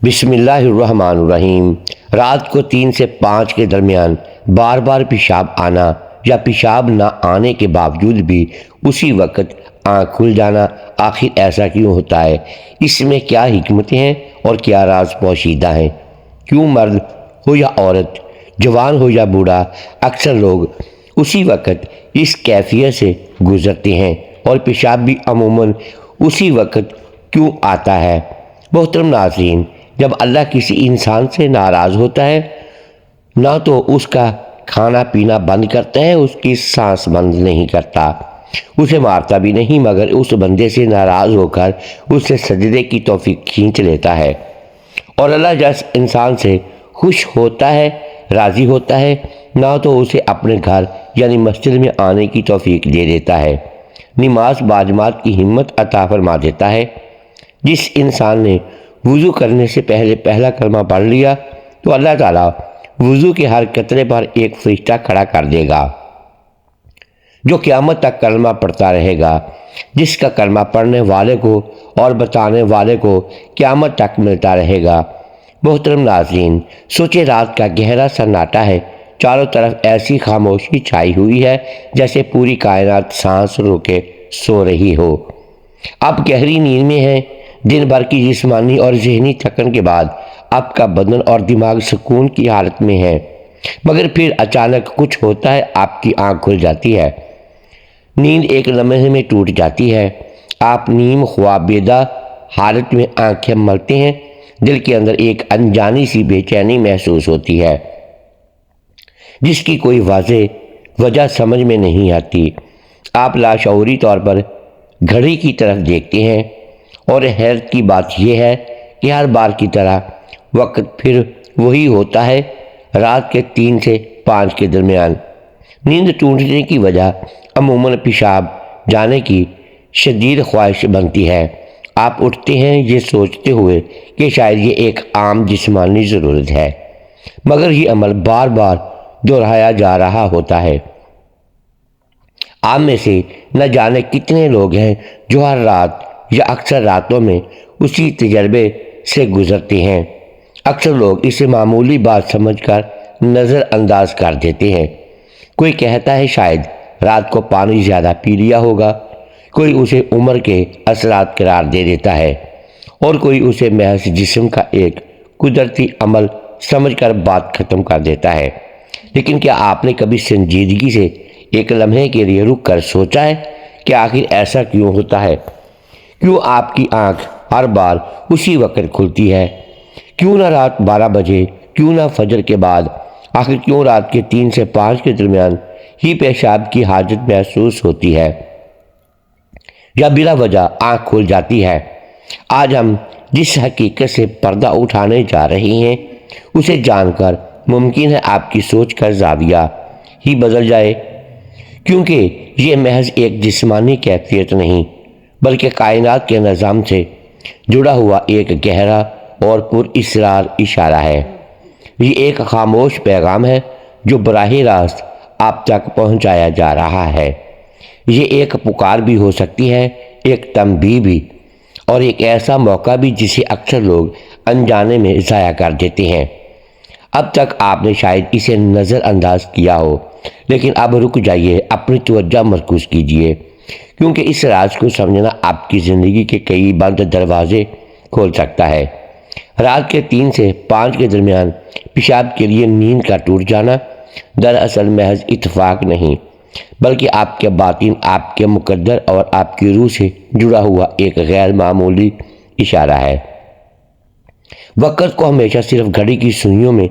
بسم اللہ الرحمن الرحیم۔ رات کو 3 سے 5 کے درمیان بار بار پیشاب آنا یا پیشاب نہ آنے کے باوجود بھی اسی وقت آنکھ کھل جانا، آخر ایسا کیوں ہوتا ہے؟ اس میں کیا حکمتیں ہیں اور کیا راز پوشیدہ ہیں؟ کیوں مرد ہو یا عورت، جوان ہو یا بوڑھا، اکثر لوگ اسی وقت اس کیفیت سے گزرتے ہیں اور پیشاب بھی عموماً اسی وقت کیوں آتا ہے؟ محترم ناظرین، جب اللہ کسی انسان سے ناراض ہوتا ہے، نہ تو اس کا کھانا پینا بند کرتا ہے، اس کی سانس بند نہیں کرتا، اسے مارتا بھی نہیں، مگر اس بندے سے ناراض ہو کر اس سے سجدے کی توفیق کھینچ لیتا ہے، اور اللہ جس انسان سے خوش ہوتا ہے، راضی ہوتا ہے، نہ تو اسے اپنے گھر یعنی مسجد میں آنے کی توفیق دے دیتا ہے، نماز باجماعت کی ہمت عطا فرما دیتا ہے۔ جس انسان نے وضو کرنے سے پہلے پہلا کلمہ پڑھ لیا تو اللہ تعالیٰ وضو کے ہر قطرے پر ایک فرشتہ کھڑا کر دے گا جو قیامت تک کلمہ پڑھتا رہے گا، جس کا کلمہ پڑھنے والے کو اور بتانے والے کو قیامت تک ملتا رہے گا۔ محترم ناظرین، سوچے رات کا گہرا سناٹا ہے، چاروں طرف ایسی خاموشی چھائی ہوئی ہے جیسے پوری کائنات سانس روکے سو رہی ہو۔ آپ گہری نیند میں ہیں، دن بھر کی جسمانی اور ذہنی تھکن کے بعد آپ کا بدن اور دماغ سکون کی حالت میں ہے، مگر پھر اچانک کچھ ہوتا ہے، آپ کی آنکھ کھل جاتی ہے، نیند ایک لمحے میں ٹوٹ جاتی ہے، آپ نیم خوابیدہ حالت میں آنکھیں ملتے ہیں، دل کے اندر ایک انجانی سی بے چینی محسوس ہوتی ہے جس کی کوئی واضح وجہ سمجھ میں نہیں آتی۔ آپ لاشعوری طور پر گھڑی کی طرف دیکھتے ہیں، اور حیرت کی بات یہ ہے کہ ہر بار کی طرح وقت پھر وہی ہوتا ہے، رات کے 3 سے 5 کے درمیان۔ نیند ٹوٹنے کی وجہ عموماً پیشاب جانے کی شدید خواہش بنتی ہے۔ آپ اٹھتے ہیں یہ سوچتے ہوئے کہ شاید یہ ایک عام جسمانی ضرورت ہے، مگر یہ عمل بار بار دہرایا جا رہا ہوتا ہے۔ آپ میں سے نہ جانے کتنے لوگ ہیں جو ہر رات یا اکثر راتوں میں اسی تجربے سے گزرتے ہیں۔ اکثر لوگ اسے معمولی بات سمجھ کر نظر انداز کر دیتے ہیں۔ کوئی کہتا ہے شاید رات کو پانی زیادہ پی لیا ہوگا، کوئی اسے عمر کے اثرات قرار دے دیتا ہے، اور کوئی اسے محض جسم کا ایک قدرتی عمل سمجھ کر بات ختم کر دیتا ہے۔ لیکن کیا آپ نے کبھی سنجیدگی سے ایک لمحے کے لیے رک کر سوچا ہے کہ آخر ایسا کیوں ہوتا ہے؟ کیوں آپ کی آنکھ ہر بار اسی وقت کھلتی ہے؟ کیوں نہ رات 12 بجے، کیوں نہ فجر کے بعد؟ آخر کیوں رات کے 3 سے 5 کے درمیان ہی پیشاب کی حاجت محسوس ہوتی ہے یا بلا وجہ آنکھ کھل جاتی ہے؟ آج ہم جس حقیقت سے پردہ اٹھانے جا رہے ہیں اسے جان کر ممکن ہے آپ کی سوچ کا زاویہ ہی بدل جائے، کیونکہ یہ محض ایک جسمانی کیفیت نہیں بلکہ کائنات کے نظام سے جڑا ہوا ایک گہرا اور پر اسرار اشارہ ہے۔ یہ ایک خاموش پیغام ہے جو براہ راست آپ تک پہنچایا جا رہا ہے۔ یہ ایک پکار بھی ہو سکتی ہے، ایک تنبیہ بھی، اور ایک ایسا موقع بھی جسے اکثر لوگ انجانے میں ضائع کر دیتے ہیں۔ اب تک آپ نے شاید اسے نظر انداز کیا ہو، لیکن اب رک جائیے، اپنی توجہ مرکوز کیجیے، کیونکہ اس راز کو سمجھنا آپ کی زندگی کے کئی بند دروازے کھول سکتا ہے۔ رات کے 3 سے 5 کے درمیان پیشاب کے لیے نیند کا ٹوٹ جانا دراصل محض اتفاق نہیں، بلکہ آپ کے باطن، آپ کے مقدر اور آپ کی روح سے جڑا ہوا ایک غیر معمولی اشارہ ہے۔ وقت کو ہمیشہ صرف گھڑی کی سوئیوں میں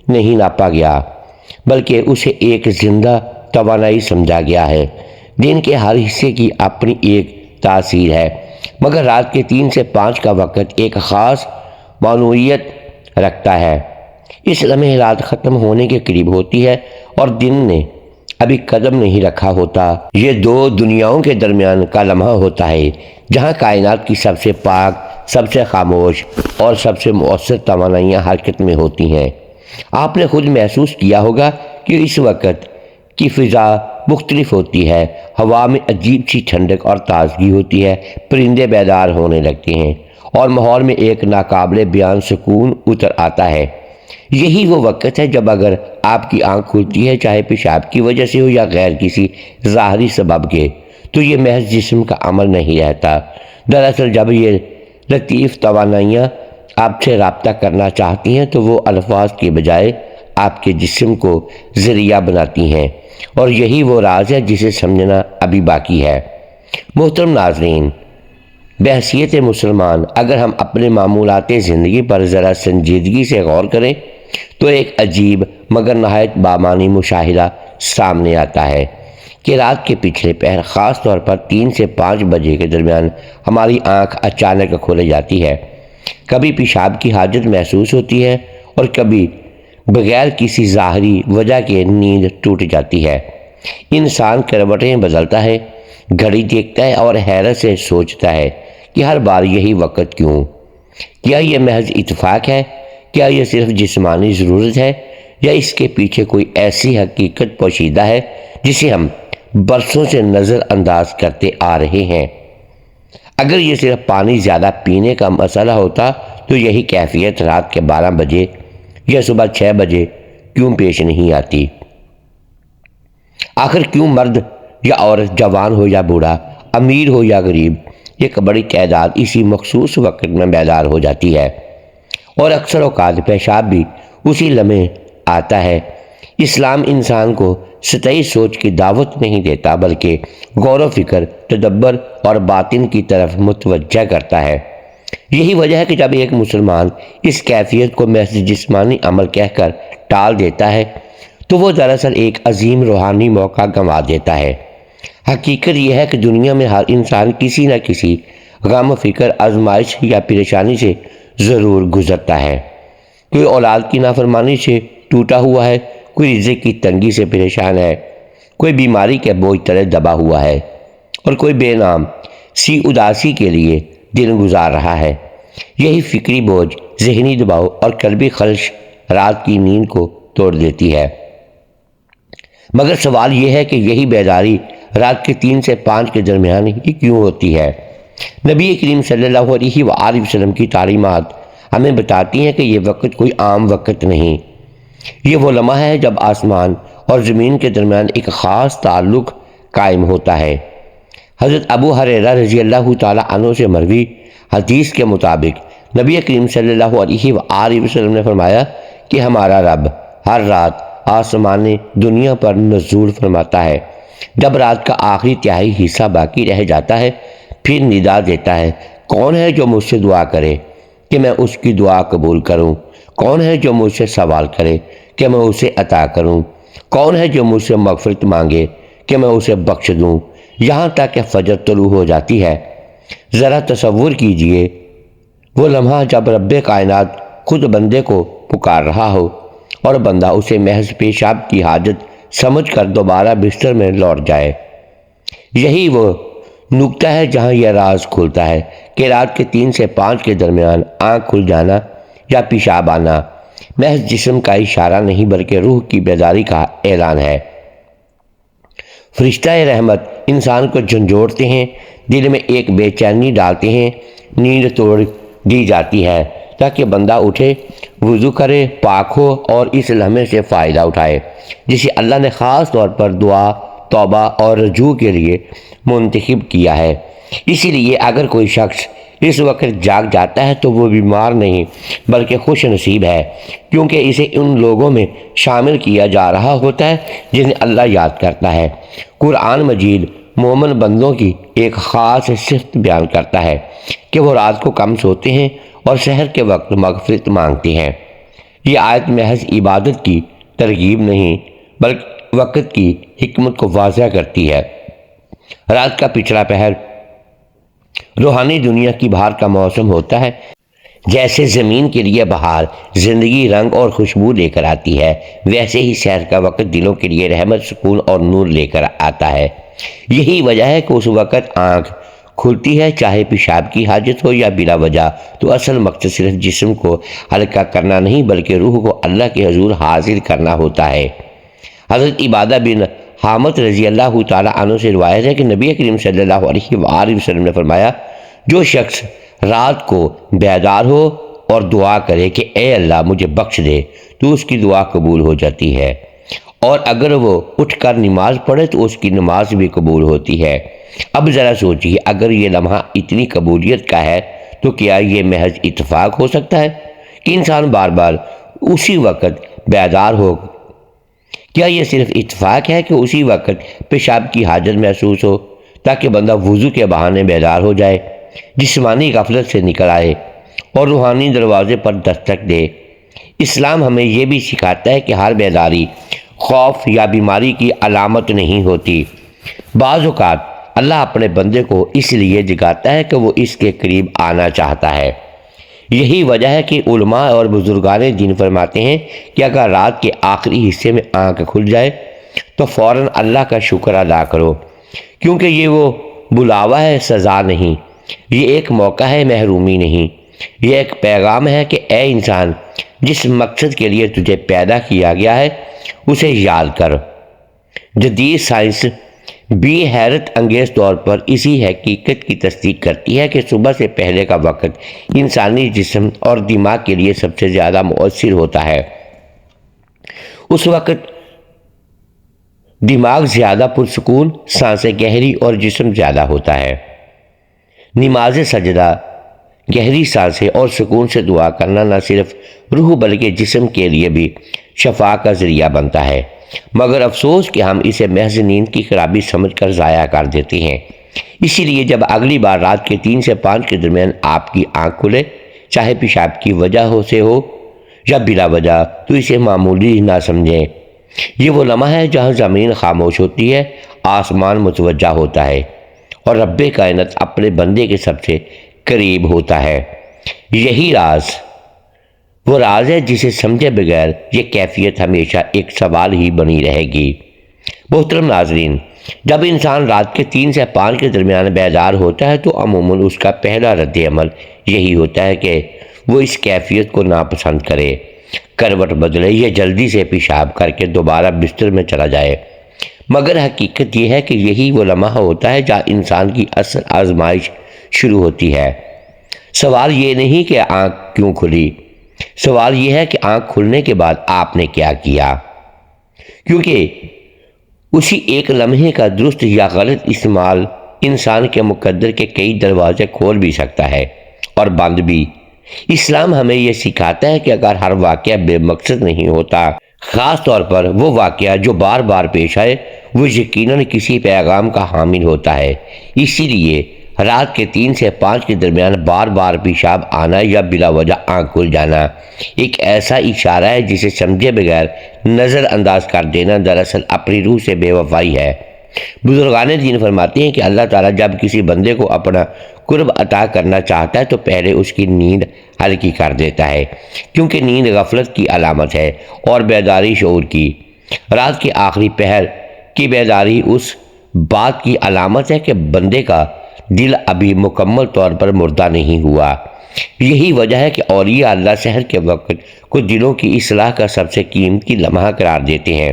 نہیں ناپا گیا، بلکہ اسے ایک زندہ توانائی سمجھا گیا ہے۔ دن کے ہر حصے کی اپنی ایک تاثیر ہے، مگر رات کے 3 سے 5 کا وقت ایک خاص معنویت رکھتا ہے۔ اس لمحے رات ختم ہونے کے قریب ہوتی ہے اور دن نے ابھی قدم نہیں رکھا ہوتا۔ یہ 2 دنیاؤں کے درمیان کا لمحہ ہوتا ہے جہاں کائنات کی سب سے پاک، سب سے خاموش اور سب سے مؤثر توانائیاں حرکت میں ہوتی ہیں۔ آپ نے خود محسوس کیا ہوگا کہ اس وقت کی فضا مختلف ہوتی ہے، ہوا میں عجیب سی ٹھنڈک اور تازگی ہوتی ہے، پرندے بیدار ہونے لگتے ہیں اور ماحول میں ایک ناقابل بیان سکون اتر آتا ہے۔ یہی وہ وقت ہے جب اگر آپ کی آنکھ کھلتی ہے، چاہے پیشاب کی وجہ سے ہو یا غیر کسی ظاہری سبب کے، تو یہ محض جسم کا عمل نہیں رہتا۔ دراصل جب یہ لطیف توانائیاں آپ سے رابطہ کرنا چاہتی ہیں تو وہ الفاظ کے بجائے آپ کے جسم کو ذریعہ بناتی ہیں، اور یہی وہ راز ہے جسے سمجھنا ابھی باقی ہے۔ محترم ناظرین، بحیثیت مسلمان اگر ہم اپنے معمولات زندگی پر ذرا سنجیدگی سے غور کریں تو ایک عجیب مگر نہایت بامعنی مشاہدہ سامنے آتا ہے کہ رات کے پچھلے پہر، خاص طور پر 3 سے 5 بجے کے درمیان، ہماری آنکھ اچانک کھل جاتی ہے۔ کبھی پیشاب کی حاجت محسوس ہوتی ہے اور کبھی بغیر کسی ظاہری وجہ کے نیند ٹوٹ جاتی ہے۔ انسان کروٹیں بدلتا ہے، گھڑی دیکھتا ہے اور حیرت سے سوچتا ہے کہ ہر بار یہی وقت کیوں؟ کیا یہ محض اتفاق ہے؟ کیا یہ صرف جسمانی ضرورت ہے یا اس کے پیچھے کوئی ایسی حقیقت پوشیدہ ہے جسے ہم برسوں سے نظر انداز کرتے آ رہے ہیں؟ اگر یہ صرف پانی زیادہ پینے کا مسئلہ ہوتا تو یہی کیفیت رات کے 12 بجے یا صبح 6 بجے کیوں پیش نہیں آتی؟ آخر کیوں مرد یا عورت، جوان ہو یا بوڑھا، امیر ہو یا غریب، ایک بڑی تعداد اسی مخصوص وقت میں بیدار ہو جاتی ہے؟ اور اکثر اوقات پیشاب بھی اسی لمحے آتا ہے۔ اسلام انسان کو سطحی سوچ کی دعوت نہیں دیتا بلکہ غور و فکر، تدبر اور باطن کی طرف متوجہ کرتا ہے۔ یہی وجہ ہے کہ جب ایک مسلمان اس کیفیت کو محض جسمانی عمل کہہ کر ٹال دیتا ہے تو وہ دراصل ایک عظیم روحانی موقع گنوا دیتا ہے۔ حقیقت یہ ہے کہ دنیا میں ہر انسان کسی نہ کسی غم، فکر، آزمائش یا پریشانی سے ضرور گزرتا ہے۔ کوئی اولاد کی نافرمانی سے ٹوٹا ہوا ہے، کوئی رزق کی تنگی سے پریشان ہے، کوئی بیماری کے بوجھ تلے دبا ہوا ہے، اور کوئی بے نام سی اداسی کے لیے دن گزار رہا ہے۔ یہی فکری بوجھ، ذہنی دباؤ اور قلبی خلش رات کی نیند کو توڑ دیتی ہے۔ مگر سوال یہ ہے کہ یہی بیداری رات کے 3 سے 5 کے درمیان ہی کیوں ہوتی ہے؟ نبی کریم صلی اللہ علیہ وآلہ وسلم کی تعلیمات ہمیں بتاتی ہیں کہ یہ وقت کوئی عام وقت نہیں، یہ وہ لمحہ ہے جب آسمان اور زمین کے درمیان ایک خاص تعلق قائم ہوتا ہے۔ حضرت ابو ہریرہ رضی اللہ تعالیٰ عنہ سے مروی حدیث کے مطابق نبی کریم صلی اللہ علیہ وآلہ وسلم نے فرمایا کہ ہمارا رب ہر رات آسمان دنیا پر نزول فرماتا ہے۔ جب رات کا آخری تہائی حصہ باقی رہ جاتا ہے پھر ندا دیتا ہے، کون ہے جو مجھ سے دعا کرے کہ میں اس کی دعا قبول کروں؟ کون ہے جو مجھ سے سوال کرے کہ میں اسے عطا کروں؟ کون ہے جو مجھ سے مغفرت مانگے کہ میں اسے بخش دوں؟ یہاں تک کہ فجر طلوع ہو جاتی ہے۔ ذرا تصور کیجئے وہ لمحہ جب رب کائنات خود بندے کو پکار رہا ہو اور بندہ اسے محض پیشاب کی حاجت سمجھ کر دوبارہ بستر میں لوٹ جائے۔ یہی وہ نقطہ ہے جہاں یہ راز کھلتا ہے کہ رات کے 3 سے 5 کے درمیان آنکھ کھل جانا یا پیشاب آنا محض جسم کا اشارہ نہیں بلکہ روح کی بیداری کا اعلان ہے۔ فرشتہ رحمت انسان کو جھنجھوڑتے ہیں، دل میں ایک بے چینی ڈالتے ہیں، نیند توڑ دی جاتی ہے تاکہ بندہ اٹھے، وضو کرے، پاک ہو اور اس لمحے سے فائدہ اٹھائے جسے اللہ نے خاص طور پر دعا، توبہ اور رجوع کے لیے منتخب کیا ہے۔ اسی لیے اگر کوئی شخص اس وقت جاگ جاتا ہے تو وہ بیمار نہیں بلکہ خوش نصیب ہے، کیونکہ اسے ان لوگوں میں شامل کیا جا رہا ہوتا ہے جنہیں اللہ یاد کرتا ہے۔ قرآن مجید مومن بندوں کی ایک خاص صفت بیان کرتا ہے کہ وہ رات کو کم سوتے ہیں اور سحر کے وقت مغفرت مانگتے ہیں۔ یہ آیت محض عبادت کی ترغیب نہیں بلکہ وقت کی حکمت کو واضح کرتی ہے۔ رات کا پچھلا پہر روحانی دنیا کی بہار کا موسم ہوتا ہے۔ جیسے زمین کے لیے بہار زندگی، رنگ اور خوشبو لے کر آتی ہے، ویسے ہی سحر کا وقت دلوں کے لیے رحمت، سکون اور نور لے کر آتا ہے۔ یہی وجہ ہے کہ اس وقت آنکھ کھلتی ہے، چاہے پیشاب کی حاجت ہو یا بلا وجہ، تو اصل مقصد صرف جسم کو ہلکا کرنا نہیں بلکہ روح کو اللہ کے حضور حاضر کرنا ہوتا ہے۔ حضرت عبادہ بن حامد رضی اللہ تعالیٰ عنہ سے روایت ہے کہ نبی کریم صلی اللہ علیہ وآلہ وسلم نے فرمایا، جو شخص رات کو بیدار ہو اور دعا کرے کہ اے اللہ مجھے بخش دے، تو اس کی دعا قبول ہو جاتی ہے، اور اگر وہ اٹھ کر نماز پڑھے تو اس کی نماز بھی قبول ہوتی ہے۔ اب ذرا سوچیے، اگر یہ لمحہ اتنی قبولیت کا ہے تو کیا یہ محض اتفاق ہو سکتا ہے کہ انسان بار بار اسی وقت بیدار ہو؟ کیا یہ صرف اتفاق ہے کہ اسی وقت پیشاب کی حاجت محسوس ہو تاکہ بندہ وضو کے بہانے بیدار ہو جائے، جسمانی غفلت سے نکل آئے اور روحانی دروازے پر دستک دے؟ اسلام ہمیں یہ بھی سکھاتا ہے کہ ہر بیداری خوف یا بیماری کی علامت نہیں ہوتی۔ بعض اوقات اللہ اپنے بندے کو اس لیے جگاتا ہے کہ وہ اس کے قریب آنا چاہتا ہے۔ یہی وجہ ہے کہ علماء اور بزرگان دین فرماتے ہیں کہ اگر رات کے آخری حصے میں آنکھ کھل جائے تو فوراً اللہ کا شکر ادا کرو، کیونکہ یہ وہ بلاوا ہے، سزا نہیں، یہ ایک موقع ہے، محرومی نہیں، یہ ایک پیغام ہے کہ اے انسان، جس مقصد کے لیے تجھے پیدا کیا گیا ہے اسے یاد کر۔ جدید سائنس بھی حیرت انگیز طور پر اسی حقیقت کی تصدیق کرتی ہے کہ صبح سے پہلے کا وقت انسانی جسم اور دماغ کے لیے سب سے زیادہ مؤثر ہوتا ہے۔ اس وقت دماغ زیادہ پرسکون، سانسیں گہری اور جسم زیادہ ہوتا ہے۔ نماز سجدہ، گہری سانسیں اور سکون سے دعا کرنا نہ صرف روح بلکہ جسم کے لیے بھی شفا کا ذریعہ بنتا ہے، مگر افسوس کہ ہم اسے محض نیند کی خرابی سمجھ کر ضائع کر دیتے ہیں۔ اسی لیے جب اگلی بار رات کے 3 سے 5 کے درمیان آپ کی آنکھ کھلے، چاہے پیشاب کی وجہ سے ہو یا بلا وجہ، تو اسے معمولی نہ سمجھیں۔ یہ وہ لمحہ ہے جہاں زمین خاموش ہوتی ہے، آسمان متوجہ ہوتا ہے اور رب کائنات اپنے بندے کے سب سے قریب ہوتا ہے۔ یہی وہ راز ہے جسے سمجھے بغیر یہ کیفیت ہمیشہ ایک سوال ہی بنی رہے گی۔ محترم ناظرین، جب انسان رات کے 3 سے 5 کے درمیان بیدار ہوتا ہے تو عموماً اس کا پہلا رد عمل یہی ہوتا ہے کہ وہ اس کیفیت کو ناپسند کرے، کروٹ بدلے یا جلدی سے پیشاب کر کے دوبارہ بستر میں چلا جائے۔ مگر حقیقت یہ ہے کہ یہی وہ لمحہ ہوتا ہے جہاں انسان کی اصل آزمائش شروع ہوتی ہے۔ سوال یہ نہیں کہ آنکھ کیوں کھلی، سوال یہ ہے کہ آنکھ کھلنے کے بعد آپ نے کیا کیا، کیونکہ اسی ایک لمحے کا درست یا غلط استعمال انسان کے مقدر کے کئی دروازے کھول بھی سکتا ہے اور بند بھی۔ اسلام ہمیں یہ سکھاتا ہے کہ اگر ہر واقعہ بے مقصد نہیں ہوتا، خاص طور پر وہ واقعہ جو بار بار پیش آئے، وہ یقیناً کسی پیغام کا حامل ہوتا ہے۔ اسی لیے رات کے 3 سے 5 کے درمیان بار بار پیشاب آنا یا بلا وجہ آنکھ کھل جانا ایک ایسا اشارہ ہے جسے سمجھے بغیر نظر انداز کر دینا دراصل اپنی روح سے بے وفائی ہے۔ بزرگان دین فرماتے ہیں کہ اللہ تعالیٰ جب کسی بندے کو اپنا قرب عطا کرنا چاہتا ہے تو پہلے اس کی نیند ہلکی کر دیتا ہے، کیونکہ نیند غفلت کی علامت ہے اور بیداری شعور کی۔ رات کے آخری پہر کی بیداری اس بات کی علامت ہے کہ بندے کا دل ابھی مکمل طور پر مردہ نہیں ہوا۔ یہی وجہ ہے کہ اولیاء اللہ سحر کے وقت کو دلوں کی اصلاح کا سب سے قیمتی لمحہ قرار دیتے ہیں۔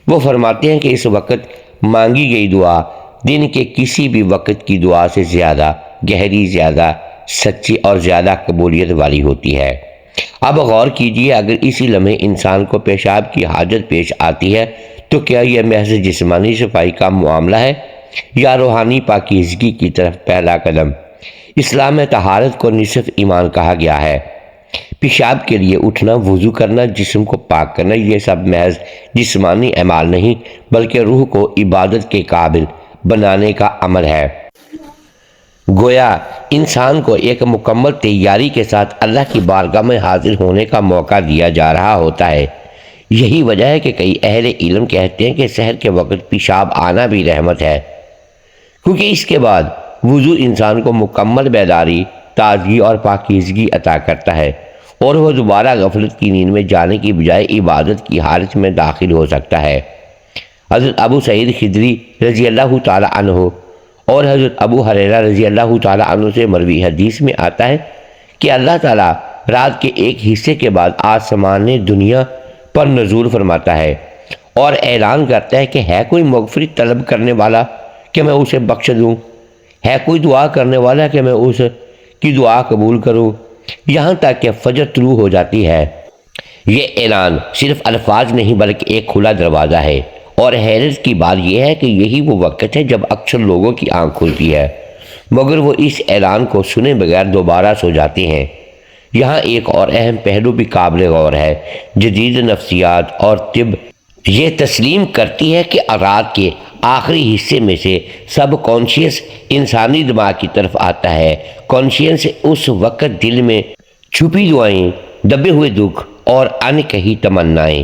وہ فرماتے ہیں کہ اس وقت مانگی گئی دعا دن کے کسی بھی وقت کی دعا سے زیادہ گہری، زیادہ سچی اور زیادہ قبولیت والی ہوتی ہے۔ اب غور کیجئے، اگر اسی لمحے انسان کو پیشاب کی حاجت پیش آتی ہے تو کیا یہ محض جسمانی صفائی کا معاملہ ہے یا روحانی پاکیزگی کی طرف پہلا قدم؟ اسلام میں طہارت کو نصف ایمان کہا گیا ہے۔ پیشاب کے لیے اٹھنا، وضو کرنا، جسم کو پاک کرنا، یہ سب محض جسمانی اعمال نہیں بلکہ روح کو عبادت کے قابل بنانے کا عمل ہے۔ گویا انسان کو ایک مکمل تیاری کے ساتھ اللہ کی بارگاہ میں حاضر ہونے کا موقع دیا جا رہا ہوتا ہے۔ یہی وجہ ہے کہ کئی اہل علم کہتے ہیں کہ سحر کے وقت پیشاب آنا بھی رحمت ہے، کیونکہ اس کے بعد وضو انسان کو مکمل بیداری، تازگی اور پاکیزگی عطا کرتا ہے اور وہ دوبارہ غفلت کی نیند میں جانے کی بجائے عبادت کی حالت میں داخل ہو سکتا ہے۔ حضرت ابو سعید خدری رضی اللہ تعالی عنہ اور حضرت ابو ہریرہ رضی اللہ تعالی عنہ سے مروی حدیث میں آتا ہے کہ اللہ تعالیٰ رات کے ایک حصے کے بعد آسمان دنیا پر نزول فرماتا ہے اور اعلان کرتا ہے کہ ہے کوئی مغفرت طلب کرنے والا کہ میں اسے بخش دوں، ہے کوئی دعا کرنے والا کہ میں اس کہ دعا قبول کرو یہاں تک کہ فجر طلوع ہو جاتی ہے۔ یہ اعلان صرف الفاظ نہیں بلکہ ایک کھلا دروازہ ہے، اور حیرت کی بات یہ ہے کہ یہی وہ وقت ہے جب اکثر لوگوں کی آنکھ کھلتی ہے، مگر وہ اس اعلان کو سنے بغیر دوبارہ سو جاتے ہیں۔ یہاں ایک اور اہم پہلو بھی قابل غور ہے۔ جدید نفسیات اور طب یہ تسلیم کرتی ہے کہ رات کے آخری حصے میں سے سب کانشیس انسانی دماغ کی طرف آتا ہے۔ کانشیس اس وقت دل میں چھپی دعائیں، دبے ہوئے دکھ اور انکہی تمنائیں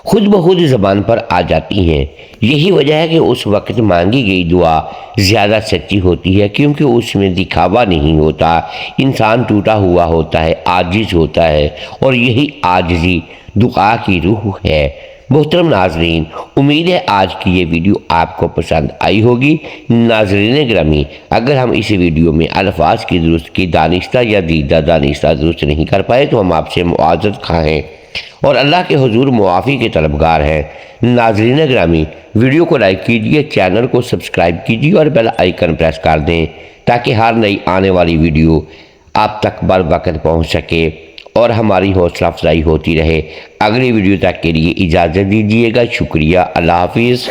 خود بخود زبان پر آ جاتی ہیں۔ یہی وجہ ہے کہ اس وقت مانگی گئی دعا زیادہ سچی ہوتی ہے، کیونکہ اس میں دکھاوا نہیں ہوتا۔ انسان ٹوٹا ہوا ہوتا ہے، عاجز ہوتا ہے، اور یہی عاجزی دعا کی روح ہے۔ محترم ناظرین، امید ہے آج کی یہ ویڈیو آپ کو پسند آئی ہوگی۔ ناظرین گرامی، اگر ہم اس ویڈیو میں الفاظ کی درست کی دانستہ یا دیدہ دانستہ درست نہیں کر پائے تو ہم آپ سے معذرت خواہ ہیں اور اللہ کے حضور معافی کے طلبگار ہیں۔ ناظرین گرامی، ویڈیو کو لائک کیجئے، چینل کو سبسکرائب کیجئے اور بیل آئیکن پریس کر دیں تاکہ ہر نئی آنے والی ویڈیو آپ تک بر وقت پہنچ سکے اور ہماری حوصلہ افزائی ہوتی رہے۔ اگلی ویڈیو تک کے لیے اجازت دیجیے گا۔ شکریہ۔ اللہ حافظ۔